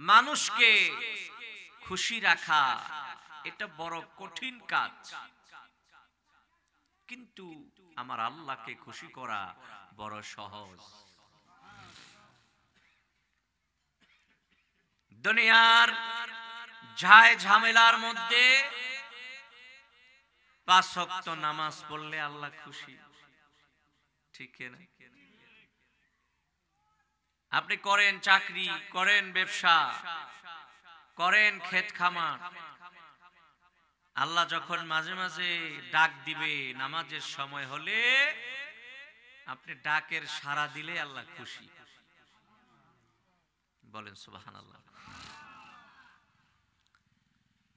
মানুষকে খুশি রাখা এটা বড় কঠিন কাজ, কিন্তু আমার আল্লাহকে খুশি করা বড় সহজ। দুনিয়ার ঝায় ঝামেলার মধ্যে 5 ওয়াক্ত নামাজ পড়লে আল্লাহ খুশি, ঠিক না? আপনি করেন চাকরি, করেন ব্যবসা, করেন ক্ষেত খামার, আল্লাহ যখন মাঝে মাঝে ডাক দিবে নামাজের সময় হলে, আপনি ডাকের সাড়া দিলে আল্লাহ খুশি। বলেন সুবহানাল্লাহ।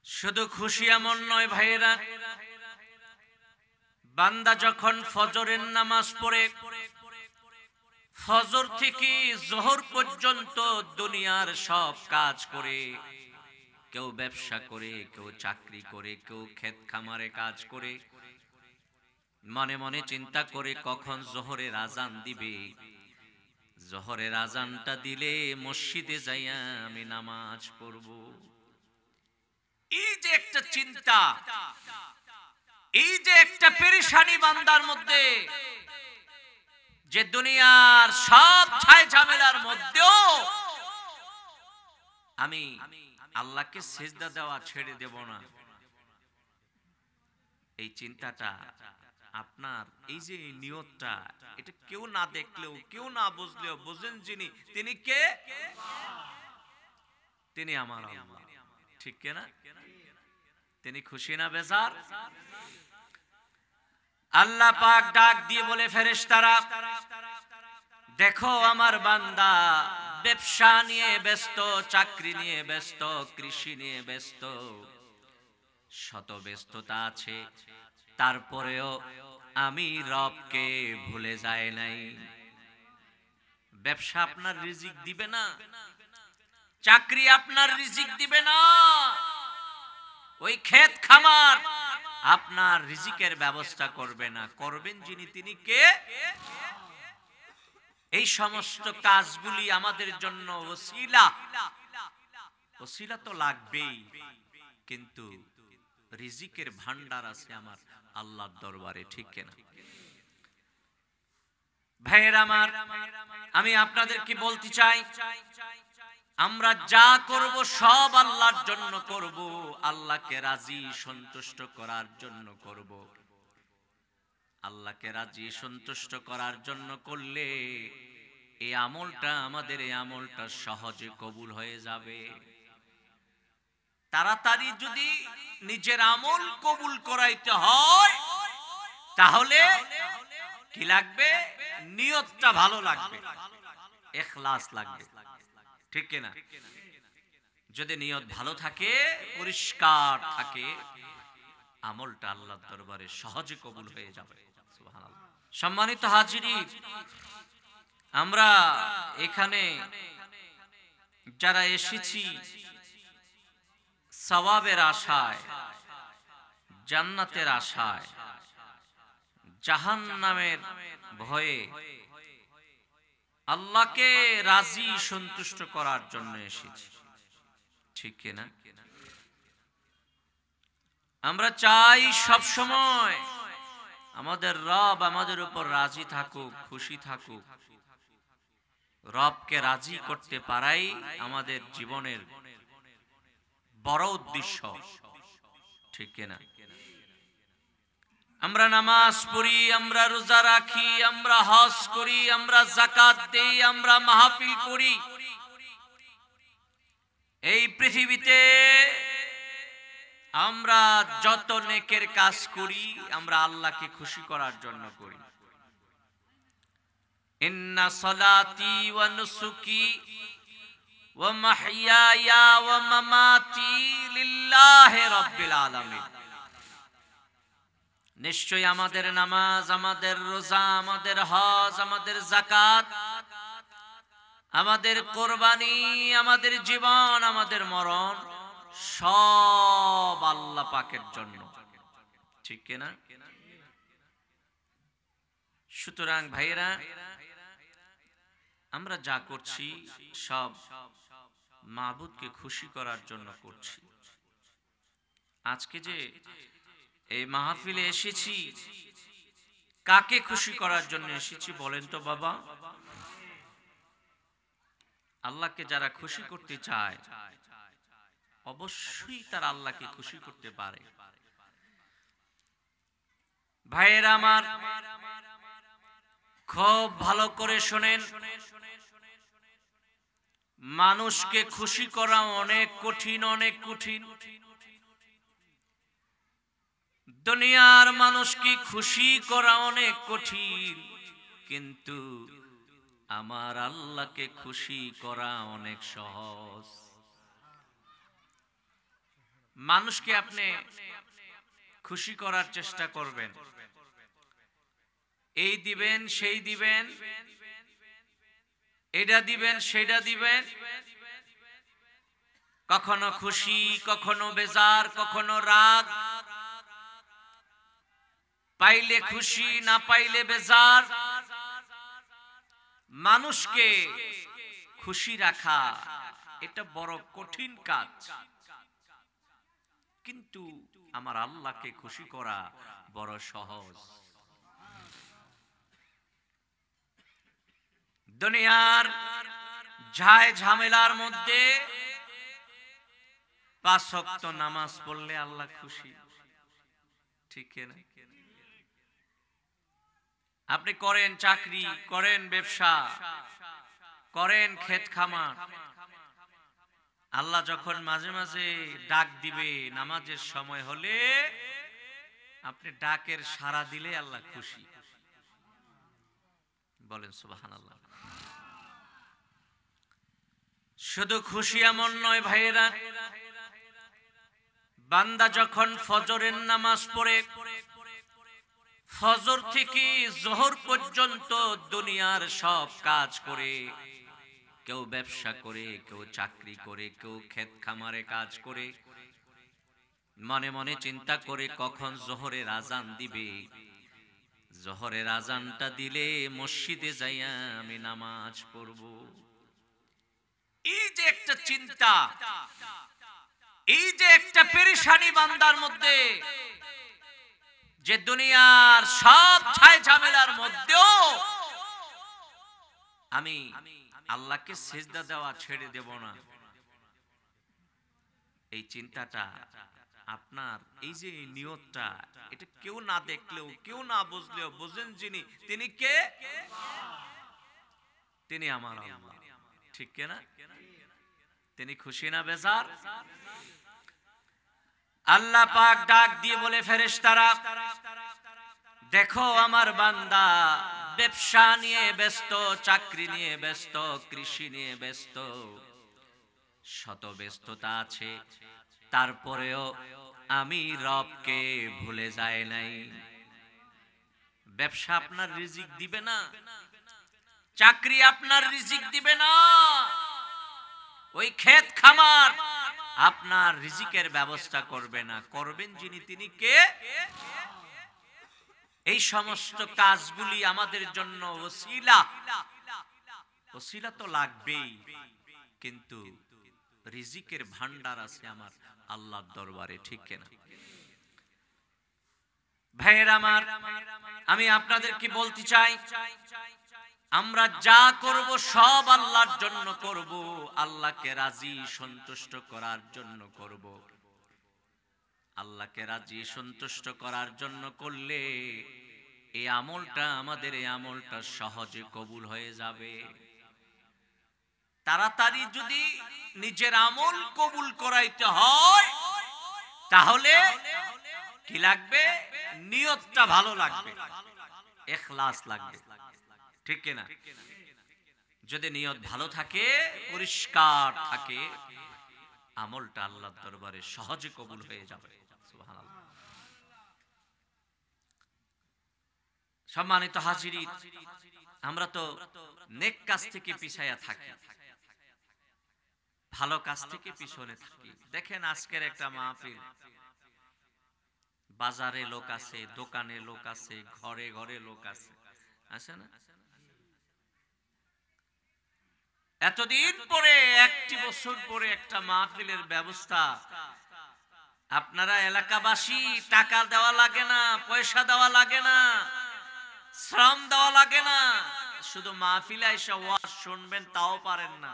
শুধু খুশি এমন নয় ভাইয়েরা, বান্দা যখন ফজরের নামাজ পড়ে, ফজর থেকে জোহর পর্যন্ত দুনিয়ার সব কাজ করে, কেউ ব্যবসা করে, কেউ চাকরি করে, কেউ ক্ষেত খামারে কাজ করে, মনে মনে চিন্তা করে কখন জোহরের আজান দিবে, জোহরের আজানটা দিলে মসজিদে যাইয়া আমি নামাজ পড়ব। এই যে একটা চিন্তা, এই যে একটা পেরেশানি বান্দার মধ্যে, যে দুনিয়ার সব ছায় ঝামেলার মধ্যেও আমি আল্লাহকে সিজদা দেওয়া ছেড়ে দেব না, এই চিন্তাটা আপনার, এই যে নিয়তটা, এটা কেউ না দেখলেও, কেউ না বুঝলেও বুঝেন যিনি, তিনি কে? তিনি আমার আল্লাহ, ঠিক না? তিনি খুশি না বেজার? আল্লাহ পাক ডাক দিয়ে বলে, ফেরেশতারা দেখো আমার বান্দা ব্যবসা নিয়ে ব্যস্ত, চাকরি নিয়ে ব্যস্ত, কৃষি নিয়ে ব্যস্ত, শত ব্যস্ততা আছে, তারপরেও আমি রবকে ভুলে যায় নাই। ব্যবসা আপনার রিজিক দিবে না, চাকরি আপনার রিজিক দিবে না, ওই ক্ষেত খামার আপনার রিজিকের ব্যবস্থা করবে না, করবেন যিনি, তিনি কে? এই সমস্ত কাজগুলি আমাদের জন্য ওসিলা, ওসিলা তো লাগবেই, কিন্তু রিজিকের ভান্ডার আছে আমার আল্লাহর দরবারে, ঠিক না? ভাইয়েরা আমার, আমি আপনাদেরকে বলতে চাই, আমরা যা করব সব আল্লাহর জন্য করব, আল্লাহকে রাজি সন্তুষ্ট করার জন্য করব। আল্লাহকে রাজি সন্তুষ্ট করার জন্য করলে এই আমলটা, আমাদের এই আমলটা সহজে কবুল হয়ে যাবে। তাড়াতাড়ি যদি নিজের আমল কবুল করাইতে হয়, তাহলে কি লাগবে? নিয়তটা ভালো লাগবে, ইখলাস লাগবে, ঠিক না? যদি নিয়ত ভালো থাকে, পরিষ্কার থাকে, আমলটা আল্লাহর দরবারে সহজে কবুল হয়ে যাবে। সুবহানাল্লাহ। সম্মানিত হাজিরিন, আমরা এখানে যারা এসেছি সওয়াবের আশায়, জান্নাতের আশায়, জাহান্নামের ভয়ে, আল্লাহকে রাজি সন্তুষ্ট করার জন্য এসেছি, ঠিক না? আমরা চাই সব সময় আমাদের রব আমাদের উপর রাজি থাকুক, খুশি থাকুক। রবকে রাজি করতে পারাই আমাদের জীবনের বড় উদ্দেশ্য, ঠিক না? আমরা নামাজ পড়ি, আমরা রোজা রাখি, আমরা হজ করি, আমরা যাকাত দেই, আমরা মাহফিল করি, এই পৃথিবীতে আমরা যত নেকের কাজ করি, আমরা আল্লাহকে খুশি করার জন্য করি। ইন্না সালাতি ওয়া নুসুকি ওয়া মাহইয়ায়া ওয়া মামাতি লিল্লাহি রাব্বিল আলামিন। নিশ্চয় আমাদের নামাজ, আমাদের রোজা, আমাদের হজ, আমাদের যাকাত, আমাদের কোরবানি, আমাদের জীবন, আমাদের মরণ সব আল্লাহ পাকের জন্য, ঠিক কিনা? সুতরাং ভাইয়েরা, আমরা যা করছি সব মাবুদকে খুশি করার জন্য করছি। আজকে যে এই মাহফিলে এসেছি, কাকে খুশি করার জন্য এসেছি বলেন তো বাবা? আল্লাহকে যারা খুশি করতে চায় অবশ্যই তারা আল্লাহকে খুশি করতে পারে। ভাইয়েরা আমার, খুব ভালো করে শোনেন, মানুষকে খুশি করা অনেক কঠিন, অনেক কঠিন। দুনিয়ার মানুষকে খুশি করা অনেক কঠিন, কিন্তু আমার আল্লাহকে খুশি করা অনেক সহজ। মানুষকে আপনি খুশি করার চেষ্টা করবেন, এই দিবেন সেই দিবেন, এটা দিবেন সেটা দিবেন, কখনো খুশি, কখনো বেজার, কখনো রাগ, পাইলে খুশি, না পাইলে বেজার। মানুষকে খুশি রাখা এটা বড় কঠিন কাজ, কিন্তু আমার আল্লাহকে খুশি করা বড় সহজ। দুনিয়ার ঝায় ঝামেলার মধ্যে 5 ওয়াক্ত নামাজ পড়লে আল্লাহ খুশি, ঠিক না? আপনি করেন চাকরি, করেন ব্যবসা, করেন ক্ষেত খামার, আল্লাহ যখন মাঝে মাঝে ডাক দিবে নামাজের সময় হলে, আপনি ডাকের সাড়া দিলে আল্লাহ খুশি। বলেন সুবহানাল্লাহ। শুধু খুশি এমন নয় ভাইয়েরা, বান্দা যখন ফজরের নামাজ পড়ে, ফজর থেকে জোহর পর্যন্ত দুনিয়ার সব কাজ করে, কেউ ব্যবসা করে, কেউ চাকরি করে, কেউ ক্ষেত খামারে কাজ করে, মনে মনে চিন্তা করে কখন জোহরের আজান দিবে, জোহরের আজানটা দিলে মসজিদে যাইয়া আমি নামাজ পড়ব। এই যে একটা চিন্তা, এই যে একটা পেরেশানি বান্দার মধ্যে, যে দুনিয়ার সব ঝাই ঝামেলার মধ্যেও আমি আল্লাহকে সিজদা দেওয়া ছেড়ে দেব না, এই চিন্তাটা আপনার, এই যে নিয়তটা, এটা কেউ না দেখলেও, কেউ না বুঝলেও বুঝেন যিনি, তিনি কে? তিনি আমার আল্লাহ, ঠিক না? তিনি খুশি না বেজার? আল্লাহ পাক ডাক দিয়ে বলে, ফেরেশতারা দেখো আমার বান্দা ব্যবসা নিয়ে ব্যস্ত, চাকরি নিয়ে ব্যস্ত, কৃষি নিয়ে ব্যস্ত, শত ব্যস্ততা আছে, তারপরেও আমি রবকে ভুলে যায় নাই। ব্যবসা আপনার রিজিক দিবে না, চাকরি আপনার রিজিক দিবে না, ওই ক্ষেত খামার আপনার রিজিকের ব্যবস্থা করবে না, করবেন যিনি, তিনি কে? এই সমস্ত কাজগুলি আমাদের জন্য ওসিলা, ওসিলা তো লাগবেই, কিন্তু রিজিকের ভান্ডার আছে আমার আল্লাহর দরবারে, ঠিক না? ভাইয়ের আমার, আমি আপনাদেরকে বলতে চাই, আমরা যা করব সব আল্লাহর জন্য করব, আল্লাহকে রাজি সন্তুষ্ট করার জন্য করব। আল্লাহকে রাজি সন্তুষ্ট করার জন্য করলে এই আমলটা, আমাদের এই আমলটা সহজে কবুল হয়ে যাবে। তাড়াতাড়ি যদি নিজের আমল কবুল করাইতে হয়, তাহলে কি লাগবে? নিয়তটা ভালো লাগবে, ইখলাস লাগবে, ঠিক না? যদি নিয়ত ভালো থাকে, পরিষ্কার থাকে, আমলটা আল্লাহর দরবারে সহজে কবুল হয়ে যাবে। সুবহানাল্লাহ। সম্মানিত হাজিরিন, আমরা তো নেক কাজ থেকে পিছায়া থাকি, ভালো কাজ থেকে পিছনে থাকি। দেখেন আজকের একটা মাহফিল, বাজারে লোক আছে, দোকানে লোক আছে, ঘরে ঘরে লোক আছে, আছে না? এতদিন পরে, একটি বছর পরে একটা মাহফিলের ব্যবস্থা। আপনারা এলাকাবাসী, টাকা দেওয়া লাগে না, পয়সা দেওয়া লাগে না, শ্রম দেওয়া লাগে না, শুধু মাহফিলে এসে ওয়াজ শুনবেন, তাও পারেন না।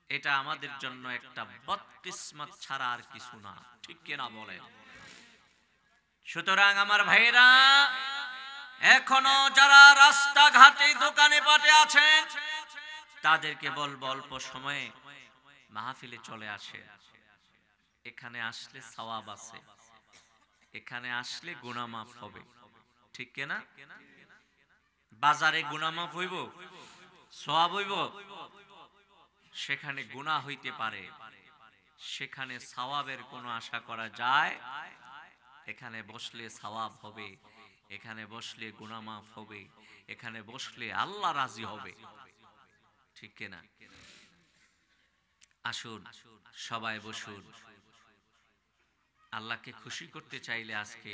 এটা আমাদের জন্য একটা বদকিসমত ছাড়া আর কিছু না, ঠিক কিনা বলেন? সুতরাং আমার ভাইরা, এখনো যারা রাস্তাঘাটে দোকানে পাটে আছেন, তাদেরকে বলবো অল্প সময়ে মাহফিলে চলে আসে। এখানে আসলে সওয়াব আছে, এখানে আসলে গুনাহ মাফ হবে, ঠিক কিনা? বাজারে গুনাহ মাফ হইব, সওয়াব হইব? সেখানে গুনাহ হইতে পারে, সেখানে সওয়াবের কোনো আশা করা যায়? এখানে বসলে সওয়াব হবে, এখানে বসলে গুনাহ মাফ হবে, এখানে বসলে আল্লাহ রাজি হবে, ঠিক কিনা? আসুন সবাই বসুন। আল্লাহকে খুশি করতে চাইলে আজকে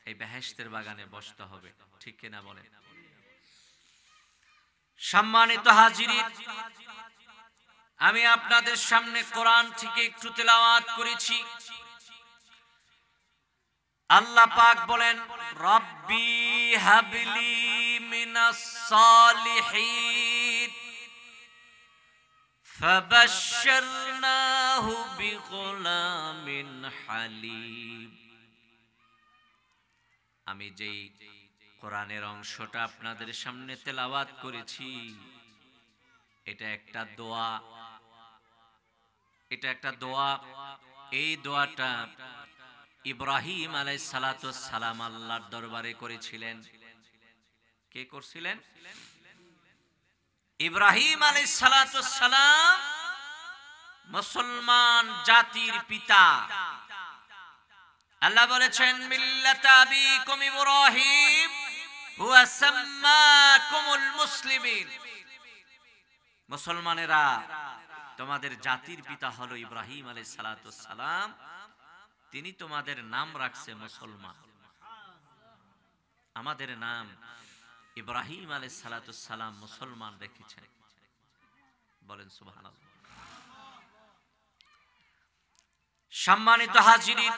এই বেহেশতের বাগানে বসতে হবে, ঠিক কিনা বলেন? সম্মানিত হাজিরিন, আমি আপনাদের সামনে কোরআন থেকে একটু তেলাওয়াত করেছি। আল্লাহ পাক বলেন, রব্বি হাবলি মিনাস সালিহিন ফাবাশশারনাহু বিগুলামিন হালিম। আমি যেই কোরআনের অংশটা আপনাদের সামনে তেলাওয়াত করেছি, এটা একটা দোয়া, এটা একটা দোয়া। এই দোয়াটা ইব্রাহিম আলাইহিস সালাতু ওয়াস সালাম আল্লাহর দরবারে করেছিলেন। কে করছিলেন? ইব্রাহিম আলাইহিস সালাতু ওয়াস সালাম, মুসলমান জাতির পিতা। আল্লাহ বলেছেন, মিল্লাতা আবিকুম ইব্রাহিম হুয়া সাম্মাকুমুল মুসলিমিন। মুসলমানেরা, তোমাদের জাতির পিতা হলো ইব্রাহিম আলাইহিস সালাতু ওয়াস সালাম, তিনি তোমাদের নাম রাখছে মুসলমান। আমাদের নাম ইব্রাহিম আলাইহিস সালাতু ওয়াস সালাম মুসলমান রেখেছেন। বলেন সুবহানাল্লাহ। সম্মানিত হাজিরিন,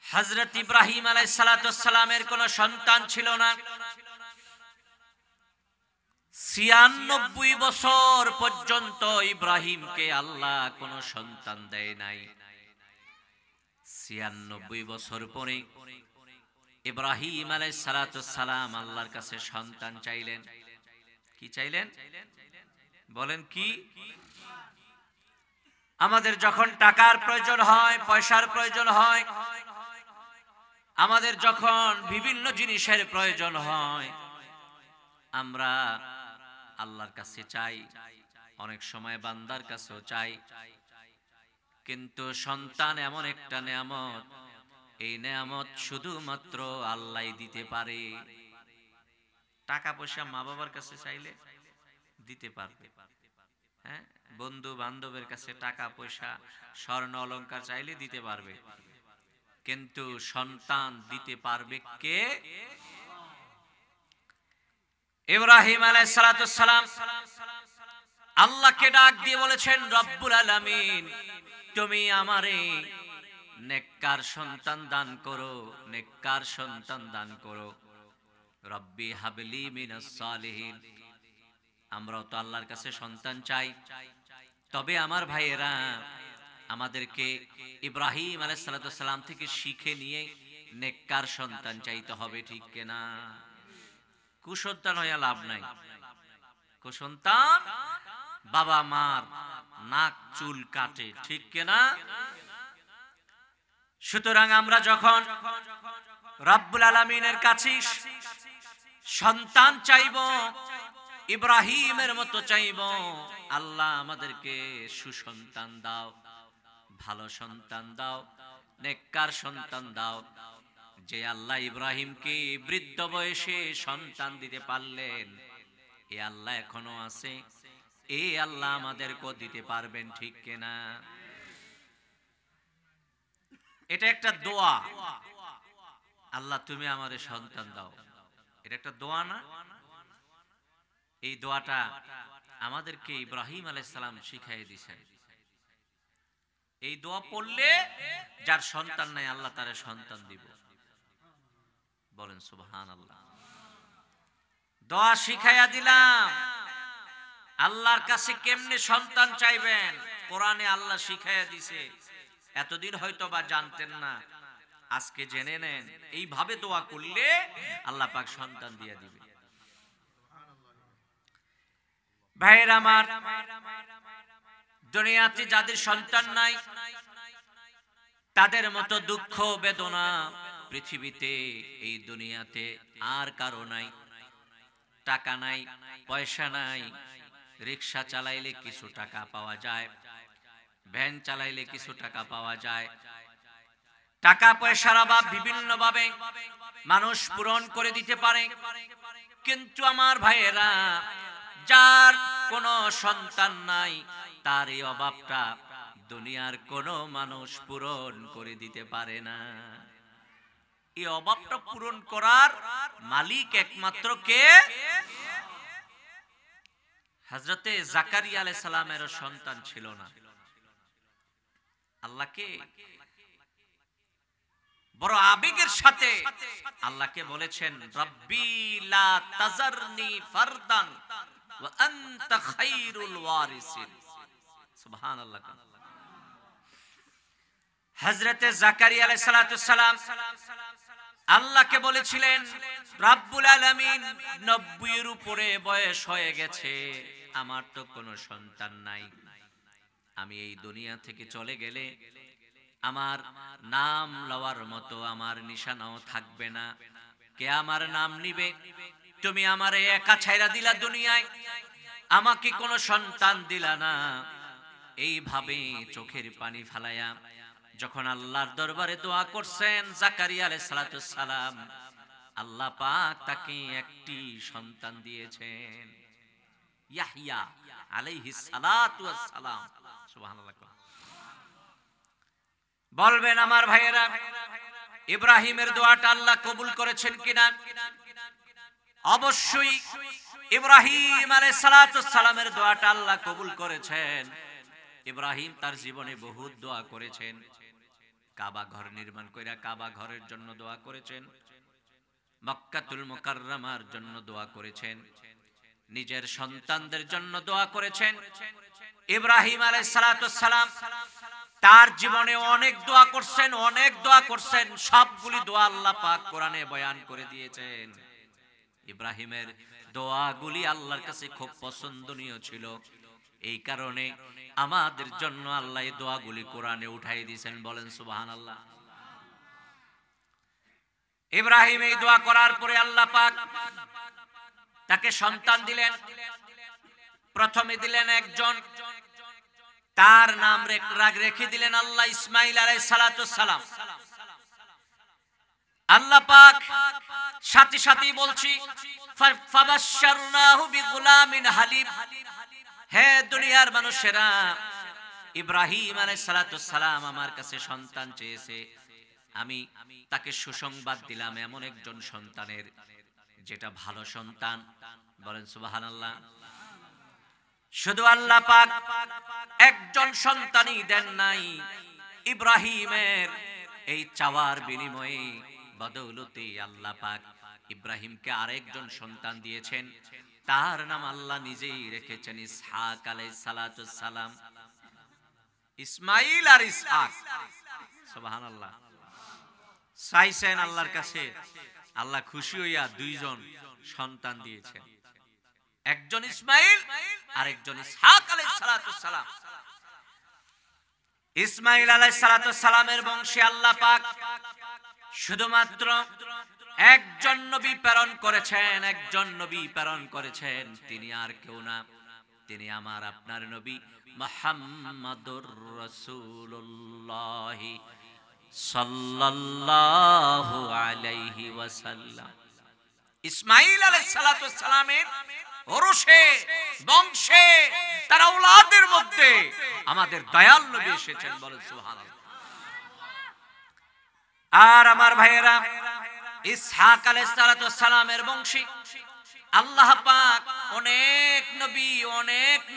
হযরত ইব্রাহিম আলাইহিস সালাতু ওয়াস সালামের কোনো সন্তান ছিল না। ৯৬ বছর পর্যন্ত ইব্রাহিমকে আল্লাহ কোনো সন্তান দেয় নাই। ৯৬ বছর পরে ইব্রাহিম আলাইহিস সালাতু ওয়াস সালাম আল্লাহর কাছে সন্তান চাইলেন। কি চাইলেন? বলেন কি? আমাদের যখন টাকার প্রয়োজন হয়, পয়সার প্রয়োজন হয়, আমাদের যখন বিভিন্ন জিনিসের প্রয়োজন হয়, আমরা আল্লাহর কাছে চাই, অনেক সময় বান্দার কাছেও চাই। কিন্তু সন্তান এমন একটা নেয়ামত, এই নেয়ামত শুধুমাত্র আল্লাহই দিতে পারে। টাকা পয়সা মা বাবার কাছে চাইলে দিতে পারবে, হ্যাঁ, বন্ধু বান্ধবের কাছে টাকা পয়সা স্বর্ণ অলংকার চাইলে দিতে পারবে, কিন্তু সন্তান দিতে পারবে কে? ইব্রাহিম আলাইহিস সালাতু ওয়াস সালাম আল্লাহকে ডাক দিয়ে বলেছেন, রব্বুল আলামিন, তুমি আমারে নেককার সন্তান দান করো, নেককার সন্তান দান করো। রব্বি হাবলি মিনাস সালিহিন। আমরাও তো আল্লাহর কাছে সন্তান চাই, তবে আমার ভাইয়েরা, আমাদেরকে ইব্রাহিম আলাইহিস সালাতু ওয়াস সালাম থেকে শিখে নিয়ে নেককার সন্তান চাইতে হবে, ঠিক কিনা? কুসন্তান হইয়া লাভ নাই। কুসন্তান বাবা মার নাক চুল কাটে, ঠিক কিনা? সুতরাং আমরা যখন রব্বুল আলামিনের কাছে সন্তান চাইব, ইব্রাহিমের মতো চাইব, আল্লাহ আমাদেরকে সুসন্তান দাও, ভালো সন্তান দাও, নেককার সন্তান দাও। যে আল্লাহ ইব্রাহিমকে বৃদ্ধ বয়সে সন্তান দিতে পারলেন, এই আল্লাহ এখনো আছে, এই আল্লাহ আমাদেরকে দিতে পারবেন, ঠিক কিনা? এটা একটা দোয়া। আল্লাহ তুমি আমাদের সন্তান দাও, এটা একটা দোয়া না? এই দোয়াটা আমাদেরকে ইব্রাহিম আলাইহিস সালাম শিখিয়ে দিয়েছেন। এই দোয়া পড়লে যার সন্তান নাই আল্লাহ তারে সন্তান দিব। বলেন সুবহানাল্লাহ। দোয়া শিখাইয়া দিলাম। আল্লাহর কাছে কেমনে সন্তান চাইবেন কোরআনে আল্লাহ শিখাইয়া দিছে। এতদিন হয়তো বা জানতেন না, আজকে জেনে নেন। এইভাবে দোয়া করলে আল্লাহ পাক সন্তান দিয়ে দিবে। ভাইয়ের আমার, দুনিয়াতে যাদের সন্তান নাই তাদের মতো দুঃখ বেদনা পৃথিবীতে এই দুনিয়াতে আর কারো নাই। টাকা নাই, পয়সা নাই, রিক্সা চালাইলে কিছু টাকা পাওয়া যায়, ভ্যান চালাইলে কিছু টাকা পাওয়া যায়। টাকা পয়সার অভাব বিভিন্ন ভাবে মানুষ পূরণ করে দিতে পারে, কিন্তু আমার ভাইয়েরা, যার কোনো সন্তান নাই তার এই অভাবটা দুনিয়ার কোনো মানুষ পূরণ করে দিতে পারে না। এই অভাবটা পূরণ করার মালিক একমাত্র কে? হযরতে জাকারিয়া আলাইহিস সালামের সন্তান ছিল না। আল্লাহকে বড় আবেগের সাথে আল্লাহকে বলেছেন, রব্বি লা তাজারনি ফারদান ওয়া আনতা খায়রুল ওয়ারিসিন। সুবহানাল্লাহ। হযরতে জাকারিয়া আলাইহিস সালাম আল্লাহকে বলেছিলেন, রব্বুল আলামিন 90 এর উপরে বয়স হয়ে গেছে, আমার তো কোনো সন্তান নাই। আমি এই দুনিয়া থেকে চলে গেলে আমার নাম লওয়ার মতো আমার নিশানাও থাকবে না। কে আমার নাম নিবে? তুমি আমারে একা ছাইরা দিলা দুনিয়ায়, আমাকে কোনো সন্তান দিলা না। এইভাবে চোখের পানি ফেলায়া যখন আল্লাহর দরবারে দোয়া করছেন জাকারিয়া আলাইহিস সালাম, আল্লাহ পাক তাকে একটি সন্তান দিয়েছেন, ইয়াহইয়া আলাইহিস সালাম। সুবহানাল্লাহ। বলবেন আমার ভাইয়েরা, ইব্রাহিমের দোয়াটা আল্লাহ কবুল করেছেন কিনা? অবশ্যই ইব্রাহিম আলাইহিস সালামের দোয়াটা আল্লাহ কবুল করেছেন। ইব্রাহিম তার জীবনে বহুত দোয়া করেছেন। কাবা ঘর নির্মাণ কইরা কাবা ঘরের জন্য দোয়া করেছেন, মক্কাতুল মুকাররমার জন্য দোয়া করেছেন, নিজের সন্তানদের জন্য দোয়া করেছেন। ইব্রাহিম আলাইহিস সালাম তার জীবনে অনেক দোয়া করছেন, অনেক দোয়া করছেন। সবগুলি দোয়া আল্লাহ পাক কোরআনে বয়ান করে দিয়েছেন। ইব্রাহিমের দোয়াগুলি আল্লাহর কাছে খুব পছন্দনীয় ছিল। এই কারণে আমাদের জন্য আল্লাহ এই দোয়াগুলি কোরআনে উঠাই দিয়েছেন। বলেন সুবহানাল্লাহ। ইব্রাহিম এই দোয়া করার পরে আল্লাহ পাক তাকে সন্তান দিলেন। প্রথমে দিলেন একজন, তার নাম রেখে দিলেন আল্লাহ ইসমাঈল আলাইহিস সালাম। আল্লাহ পাক সাথে সাথেই বলছি, ফাবাশশারনাহু বিগুলামিন হালিম। হে দুনিয়ার মানুষেরা, ইব্রাহিম আলাইহিস সালাম আমার কাছে সন্তান চেয়েছে, আমি তাকে সুসংবাদ দিলাম এমন একজন সন্তানের, যেটা ভালো সন্তান। বলেন সুবহানাল্লাহ। শুধু আল্লাহ পাক একজন সন্তানই দেন নাই, ইব্রাহিমের এই চাওয়ার বিনিময়ে বদৌলতে আল্লাহ পাক ইব্রাহিমকে আরেকজন সন্তান দিয়েছেন। তার নাম আল্লাহ নিজেই রেখেছেন ইসহাক আলাইহিস সালাম। ইসমাঈল আর ইসহাক। সুবহানাল্লাহ। চাইছেন আল্লাহর কাছে, আল্লাহ খুশি হইয়া দুইজন সন্তান দিয়েছেন, একজন ইসমাঈল আর একজন ইসহাক আলাইহিস সালাম। ইসমাঈল আলাইহিস সালামের বংশে আল্লাহ পাক শুধুমাত্র একজন নবী প্রেরণ করেছেন, একজন নবী প্রেরণ করেছেন। তিনি আর কেউ না, তিনি আমার আপনার নবী মুহাম্মাদুর রাসূলুল্লাহ সাল্লাল্লাহু আলাইহি ওয়াসাল্লাম। ইসমাঈল আলাইহিস সালামের ওরসে বংশে তার আওলাদের মধ্যে আমাদের দয়াল নবী এসেছেন। বলেন সুবহানাল্লাহ। আর আমার ভাইয়েরা, ইসহাক আলাইহিস সালামের বংশী আল্লাহ পাক অনেক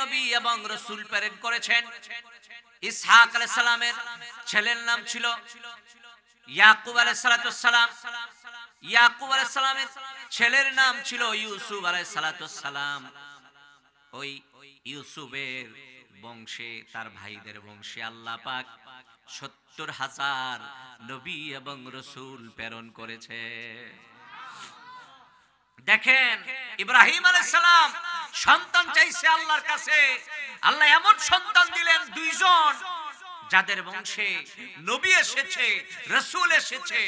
নবী এবং রাসূল প্রেরণ করেছেন। ইসহাক আলাইহিস সালামের ছেলের নাম ছিল ইয়াকুব আলাইহিস সালাম। ইয়াকুব আলাইহিস সালামের ছেলের নাম ছিল ইউসুফ আলাইহিস সালাম। ওই ইউসুফের বংশে, তার ভাইদের বংশে আল্লাহ পাক ৭০,০০০ নবী এবং রাসূল প্রেরণ করেছে। দেখেন, ইব্রাহিম আলাইহিস সালাম সন্তান চাইছে আল্লাহর কাছে, আল্লাহ এমন সন্তান দিলেন দুইজন, যাদের বংশে নবী এসেছে, রাসূল এসেছে।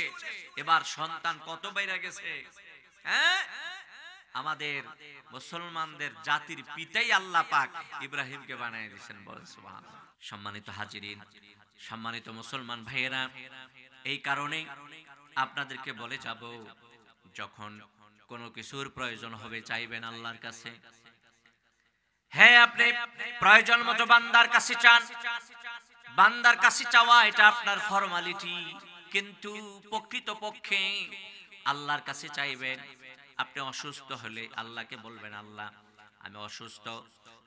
এবার সন্তান কত বাইরে গেছে। হ্যাঁ, আমাদের মুসলমানদের জাতির পিতাই আল্লাহ পাক ইব্রাহিমকে বানিয়ে দিয়েছেন। বলেন সুবহানাল্লাহ। সম্মানিত হাজিরিন, সম্মানিত মুসলমান ভাইয়েরা, এই কারণে আপনাদেরকে বলে যাব, যখন কোনো কিছুর প্রয়োজন হবে চাইবেন আল্লাহর কাছে। হ্যাঁ, আপনি প্রয়োজন মতো বান্দার কাছে চান, বান্দার কাছে চাওয়া এটা আপনার ফরমালিটি, কিন্তু প্রকৃতপক্ষে আল্লাহর কাছে চাইবেন। আপনি অসুস্থ হলে আল্লাহকে বলবেন, আল্লাহ আমি অসুস্থ,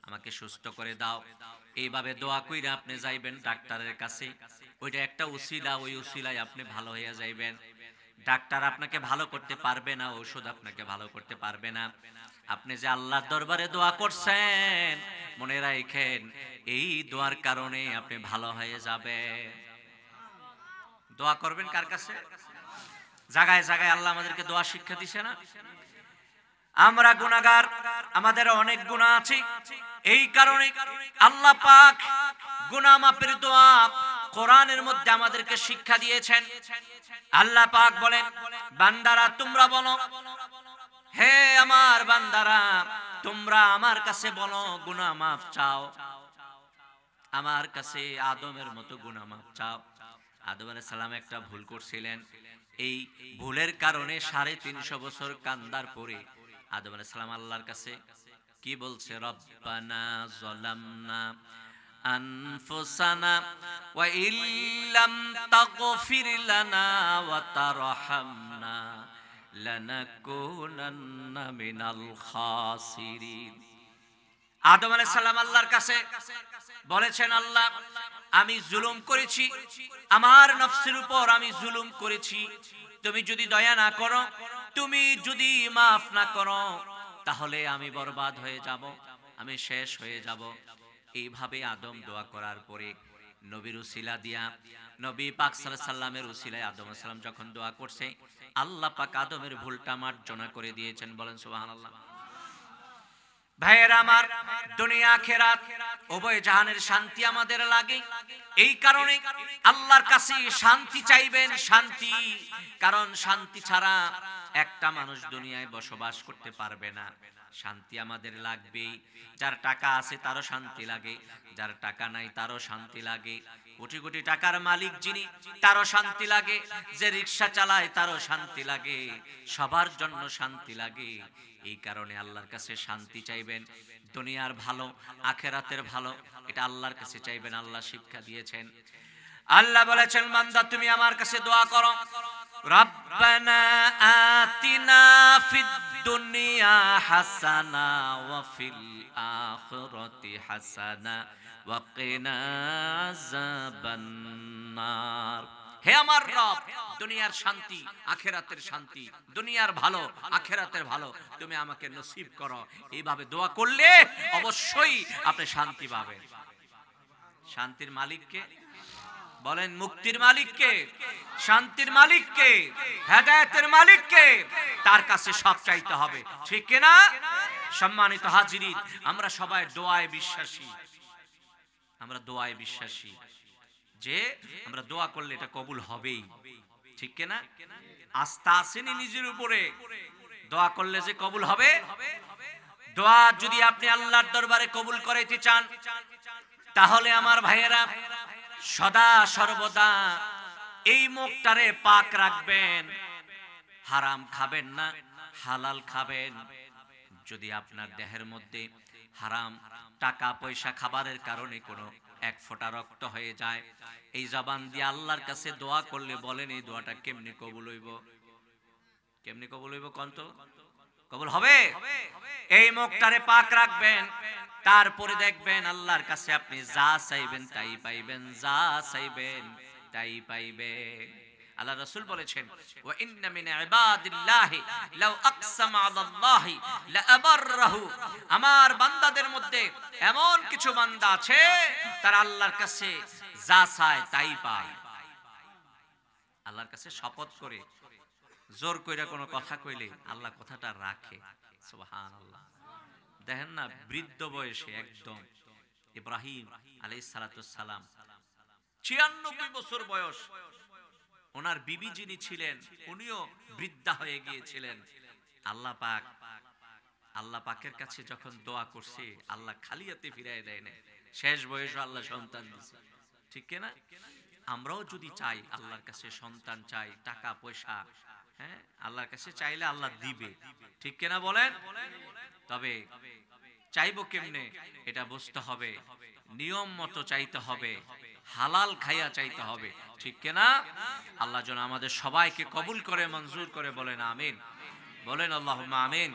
আমাকে সুস্থ করে দাও। এইভাবে দোয়া কইরা আপনি যাইবেন ডাক্তারের কাছে। ওইটা একটা উসিলা, ওই উসিলায় আপনি ভালো হয়ে যাইবেন। ডাক্তার আপনাকে ভালো করতে পারবে না, ঔষধ আপনাকে ভালো করতে পারবে না। আপনি যে আল্লাহর দরবারে দোয়া করছেন, মনে রাখেন এই দোয়ার কারণে আপনি ভালো হয়ে যাবেন। দোয়া করবেন কার কাছে? জায়গায় জায়গায় আল্লাহ আমাদেরকে দোয়া শিক্ষা দিছে না? আমরা গুনাহগার, আমাদের অনেক গুনাহ আছে, এই কারণে আল্লাহ পাক গুনাহ মাফের দোয়া কোরআনের মধ্যে আমাদেরকে শিক্ষা দিয়েছেন। আল্লাহ পাক বলেন, বান্দারা তোমরা বলো, হে আমার বান্দারা তোমরা আমার কাছে বলো, গুনাহ মাফ চাও, আমার কাছে আদমের মতো গুনাহ মাফ চাও। আদম আলাইহিস সালাম একটা ভুল করছিলেন, এই ভুলের কারণে ৩৫০ বছর কান্দার পরে আদম আলাইহিস সালাম আল্লাহর কাছে কি বলছে? রব্বানা যালামনা আনফুসানা ওয়া ইল্লাম তাগফির লানা ওয়া তারহামনা লানাকুনান্না মিনাল খাসিরিন। আদম আলাইহিস সালাম আল্লাহর কাছে বলেছেন, আল্লাহ আমি জুলুম করেছি, আমার নফসের উপর আমি জুলুম করেছি, তুমি যদি দয়া না করো, তুমি যদি মাফ না করো, তাহলে আমি বরবাদ হয়ে যাব, আমি শেষ হয়ে যাব। এইভাবে আদম দোয়া করার পরে নবীর উসিলা দিয়া, নবী পাক সাল্লাল্লাহু আলাইহি সাল্লামের উসিলায় আদম আলাইহিস সালাম যখন দোয়া করছে, আল্লাহ পাক আদমের ভুলটা মার্জনা করে দিয়েছেন। বলেন সুবহানাল্লাহ। ভাইয়েরা আমার, দুনিয়া আখিরাত উভয় জাহানের শান্তি আমাদের লাগে, এই কারণে আল্লাহর কাছে শান্তি চাইবেন। শান্তি, কারণ শান্তি ছাড়া একটা মানুষ দুনিয়ায় বসবাস করতে পারবে না। শান্তি আমাদের লাগবেই। যার টাকা আছে তারও শান্তি লাগে, যার টাকা নাই তারও শান্তি লাগে। কোটি কোটি টাকার মালিক যিনি, তারও শান্তি লাগে, যে রিকশা চালায় তারও শান্তি লাগে, সবার জন্য শান্তি লাগে। এই কারণে আল্লাহর কাছে শান্তি চাইবেন। দুনিয়ার ভালো, আখিরাতের ভালো, এটা আল্লাহর কাছে চাইবেন। আল্লাহ শিক্ষা দিয়েছেন। আল্লাহ বলেছেন, বান্দা তুমি আমার কাছে দোয়া করো, রব্বানা আতিনা ফিদ দুনিয়া হাসানা ওয়া ফিল আখিরাতি হাসানা ওয়া কিনা আযাবান নার। হে আমার রব, দুনিয়ার শান্তি, আখিরাতের শান্তি, দুনিয়ার ভালো, আখিরাতের ভালো তুমি আমাকে নসিব করো। এইভাবে দোয়া করলে অবশ্যই আপনি শান্তি পাবেন। শান্তির মালিককে বলেন, মুক্তির মালিককে, শান্তির মালিককে, হেদায়েতের মালিককে, তার কাছে সব চাইতে হবে, ঠিক কিনা? সম্মানিত হাজিরিন, আমরা সবাই দোয়ায় বিশ্বাসী, আমরা দোয়ায় বিশ্বাসী যে আমরা দোয়া করলে এটা কবুল হবেই, ঠিক কিনা? আস্থা আসেনি নিজের উপরে, দোয়া করলে যে কবুল হবে। দোয়া যদি আপনি আল্লাহর দরবারে কবুল করাইতে চান, তাহলে আমার ভাইয়েরা সদা সর্বদা এই মুখটারে পাক রাখবেন, হারাম খাবেন না, হালাল খাবেন। যদি আপনার দেহের মধ্যে হারাম টাকা পয়সা খাবারের কারণে কোনো এক ফোঁটা রক্ত হয়ে যায়, এই জবান দিয়ে আল্লাহর কাছে দোয়া করলে বলেন এই দোয়াটা কেমনে কবুল হইব? কেমনে কবুল হইব কোন তো? কবুল হবে। এই মুখটারে পাক রাখবেন, তারপরে দেখবেন আল্লাহর কাছে আপনি যা চাইবেন তাই পাইবেন, যা চাইবেন তাই পাইবেন। আল্লাহ রাসূল বলেছেন, ওয়া ইন্না মিন ইবাদিল্লাহি লাউ আকসামা আলাল্লাহি লাআবাররাহু। আমার বান্দাদের মধ্যে এমন কিছু বান্দা আছে তারা আল্লাহর কাছে যা চায় তাই পায়। আল্লাহর কাছে শপথ করে জোর কইরা কোনো কথা কইলে আল্লাহ কথাটা রাখে। সুবহানাল্লাহ। দেখেন না, বৃদ্ধ বয়সে একদম ইব্রাহিম আলাইহিস সালাতুস সালাম ৯৬ বছর বয়স, ওনার বিবি যিনি ছিলেন উনিও বৃদ্ধা হয়ে গিয়েছিলেন। আল্লাহ পাকের কাছে যখন দোয়া করছে আল্লাহ খালি হাতে ফিরায় দেয় না, শেষ বয়সে আল্লাহ সন্তান দিয়েছে। ঠিক কিনা? আমরাও যদি চাই আল্লাহর কাছে সন্তান চাই, টাকা পয়সা, হ্যাঁ আল্লাহর কাছে চাইলে আল্লাহ দিবে। ঠিক কিনা বলেন? তবে চাইবো কেমনে এটা বুঝতে হবে, নিয়ম মতো চাইতে হবে, হালাল খাইয়া চাইতে হবে। ঠিক কিনা? আল্লাহ যেন আমাদের সবাইকে কবুল করে, মঞ্জুর করে। বলেন আমিন, বলেন আল্লাহুম্মা আমিন।